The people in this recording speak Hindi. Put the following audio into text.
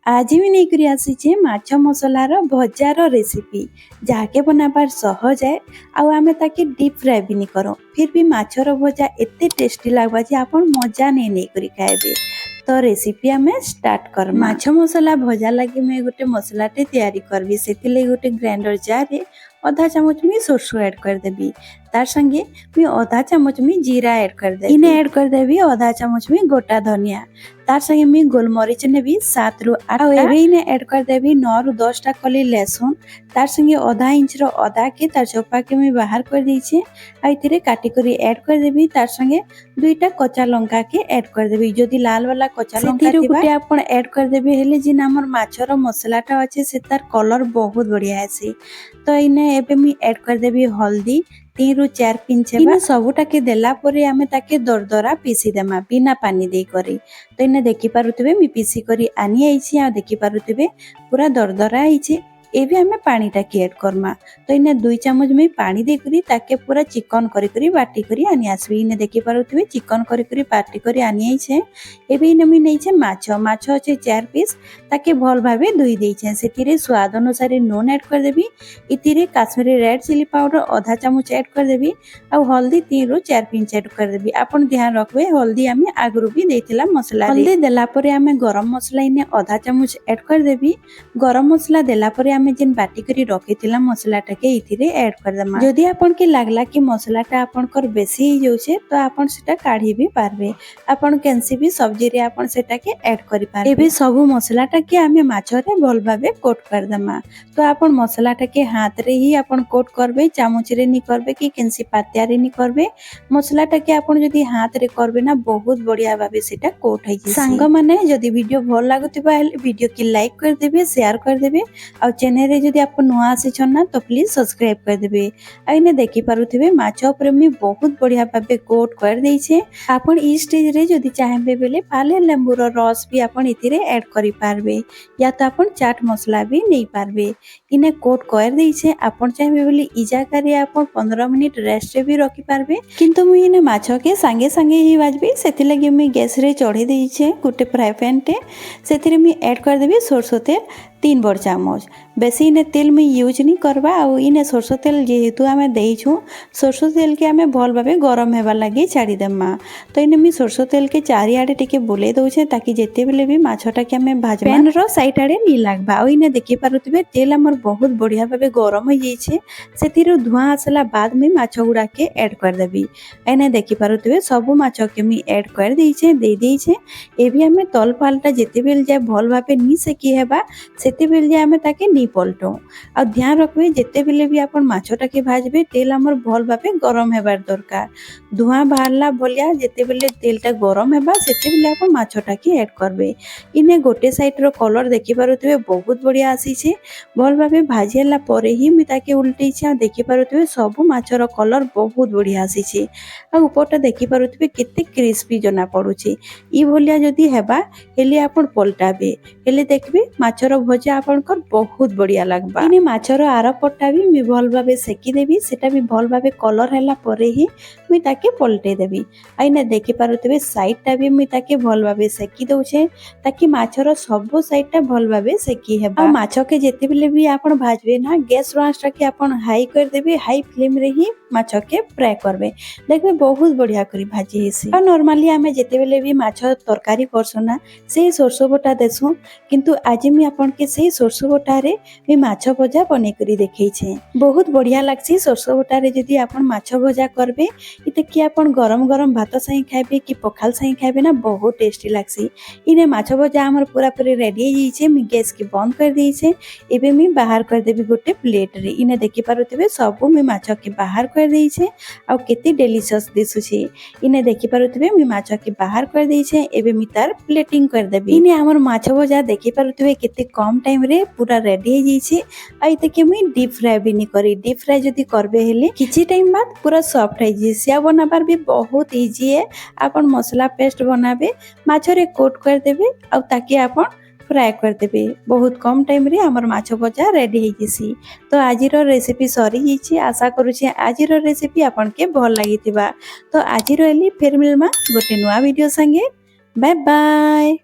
आज भी नहीं करी आसीचे माछ मसलार भजार रेसिपी जहाँके बनाबार सहज है आउ आमे ताके डीप फ्राए भी नहीं करो फिर भी माछर भजा एते टेस्टी लगवा जे आपण मजा नहीं करी खाएबे। तो रेसिपी आमे स्टार्ट कर। माछ मसला भजा लगी मैं गोटे मसलाटे तैयारी करबी से गोटे ग्राइंडर जार रे आधा चामच में सोरसो ऐड कर देबी तार संगे मैं आधा चामच में जीरा ऐड कर देबी। इन्हें ऐड कर देबी आधा चामच में गोटा धनिया तार संगे मैं गोलमरीच नेबी 7 रु 8 इन्हें ऐड कर देबी 9 रु 10 टा कली लहसुन तार संगे आधा इंच रो अदा के तार चोपा के मैं बाहर कर दीछे आ इथिरे काटी करी ऐड कर देबी तार संगे दुईटा कच्चा लंका के ऐड कर देबी। जदि लाल वाला कच्चा लंका थिबा गोटे आपण ऐड कर देबी हेले जिन हमर माछर मसलाटा अछि से तार कलर बहुत बढ़िया आसी। तो इने एबे मी ऐड कर देबी हल्दी 3 रु 4 पिंच इन सबुटा के देला परे आमे ताके दरदरा पीसी देमा बिना पानी दे करी। तो इने देखि पारुतबे मी पीसी करी आनी आइछि आ देखि पारुतबे पूरा दरदरा आइछि। एबे हमें पानी टाके ऐड करमा। तो इने 2 चम्मच में पानी दे करी ताके पूरा चिकन करी करी बाटी करी आनी आसबी। इने देखि पारुतबे चिकन करी करी बाटी करी आनी आइछे। एबे इने मी नैछे माछ अछि 4 पीस ताके भल भाबे धोई देइछे सेतिरे स्वाद अनुसार नून ऐड कर देबी इतिरे काश्मीरी रेड चिली पाउडर आधा चामच ऐड कर देबी आ हल्दी 3 रु 4 पिंच ऐड कर देबी। आपण ध्यान रखबे हल्दी आमे आगरु भी देथिला मसला हल्दी देला परे आमे गरम मसला इने आधा चामच ऐड कर देबी। गरम मसला देला परे आमे जिन बाटी करी रखिथिला मसलाटा के इथिरे ऐड कर देमा। जदि आपण के लागला कि मसलाटा आपण कर बेसी हो जाउछे तो आपण सेटा काढी भी पारबे। आपण कैंसी भी सब्जी रे आपण सेटा के ऐड करि पारबे। एबे सब मसलाटा के आमे माछ रे भल भाबे कोट कर देमा। तो आपण मसलाटा के हाथ रे ही आपण कोट करबे चामच रे नि करबे कि कैंसी पातिया रे नि करबे। मसलाटा के आपण जदि हाथ रे करबे ना बहुत बढ़िया भाबे सेटा कोट है जे। संग माने जदि वीडियो भल लागुतिबा वीडियो के लाइक कर देबे शेयर कर देबे आ चैनल रे जदि आप नुआ आसीछन ना तो प्लीज सब्सक्राइब कर देबे। आ इने देखि पारुथिबे माछ ऊपर में बहुत बढ़िया भाबे कोट कर देइछे। आपण ई स्टेज रे जदि चाहेबे बेले पाले लेंबू रो रस भी आपण इथिरे ऐड करि पारबे या तो आपण चाट मसला भी नै पारबे। इने कोट कर देइछे आपण चाहेबे बेले ई जागा रे आपण 15 मिनिट रेस्ट रे भी रखि पारबे। किंतु मुई इने माछ के संगे संगे ही भाजबे सेति लागि मुई गैस रे चढ़ी देइछे गोटे फ्राई पैन टे सेतिरे मुई ऐड कर देबे सरसो तेल 3 बड़ चामच। बेसी इने तेल में यूज नहीं करबा आ इने सरसो तेल जेहेतु आमे देइछु सरसो तेल के आमे भल भाबे गरम हेबा लागि छाड़ी देमा। तो इने मी सरसो तेल के चारि आडे टिके बुले दउछे ताकि जेते बेले भी माछटा के आमे भाजबा पैन रो साइड आडे नी लागबा। आ इने देखि पारुतबे तेल हमर बहुत बढ़िया भाबे गरम हो जाइछे सेतिरो धुआं आसला बाद में माछ गुडा के ऐड कर देबी। इने देखि पारुतबे सब माछ के मी ऐड कर देइछे देइछे। एबी आमे तल पालटा जेते बेल जाय भल भाबे नी सेकी हेबा सेते बेल जे आमे ताके नी पलटो। आ ध्यान रखबे जेते बेले भी आपण माछटा के भाजबे तेल हमर भल भाबे गरम हेबार दरकार। धुआं बाहरला भलिया जेते बेले तेलटा गरम हेबा सेते बेले आपण माछटा के ऐड करबे। इने गोटे साइड रो कलर देखि पारुतबे बहुत बढ़िया आसीछे भल भाबे भाजिला परे ही मी ताके उल्टैछि आ देखि पारुतबे सब माछर कलर बहुत बढ़िया आसीछे आ ऊपरटा देखि पारुतबे केते क्रिस्पी जना पडुछि। ई भलिया जदी हेबा हेले आपण पलटाबे हेले देखबे माछर भजा आपनकर बहुत बढ़िया लागबा। इने माछर आर पट्टा भी मी भल भाबे सेकी देबी सेटा भी भल भाबे कलर हैला परे ही मी ताके पलटे देबी। आ इने देखि पारुतबे साइडटा भी मी ताके भल भाबे सेकी दउछे ताकि माछर सब साइडटा भल भाबे सेकी हेबा। आ माछ के जेते बेले भी आपण भाजबे ना गैस रो आंचटा के आपण हाई कर देबे हाई फ्लेम रे ही माछ के फ्राई करबे देखबे बहुत बढ़िया करी भाजी हेसी। आ नॉर्मली आमे जेते बेले भी माछ तरकारी करसु ना से सरसो बटा देसु किंतु आज मी आपण के से सरसो बटा रे मी माछ भजा बने करी देखैछे बहुत बढ़िया लागसी। सरसो बटा रे जदी आपण माछ भजा करबे इते कि आपण गरम गरम भात सही खाइबे कि पखाल सही खाइबे ना बहुत टेस्टी लागसी। इने माछ भजा हमर पूरा पूरी रेडी हो जाइछे मी गैस के बंद कर देइछे। एबे मी बाहर कर देबी गोटे प्लेट रे। इने देखि पारुतबे सब मी माछ के बाहर कर देइछे आ केते डिलीशियस दिसुछे। इने देखि पारुतबे मी माछ के बाहर कर देइछे। एबे मी तार प्लेटिंग कर देबी। इने हमर माछ भजा देखि पारुतबे केते कम टाइम रे पूरा रेडी हो जाइछे। आ इते के मी डीप फ्राई भी नहीं करी डीप फ्राई जदी करबे हेले किछि टाइम बाद पूरा सॉफ्ट हो जाइछे। सिया बनाबार भी बहुत इजी है। आपण मसला पेस्ट बनाबे माछ रे कोट कर देबे आ ताकि आपण फ्राई कर देबे बहुत कम टाइम रे हमर माछ भजा रेडी हो जिसी। तो आज रेसिपी सरी जाइछे आशा करूछे आज रेसिपी आपण के भल लागिथिबा। तो आज रहली फेर मिलमा गोटे नवा वीडियो संगे बाय बाय।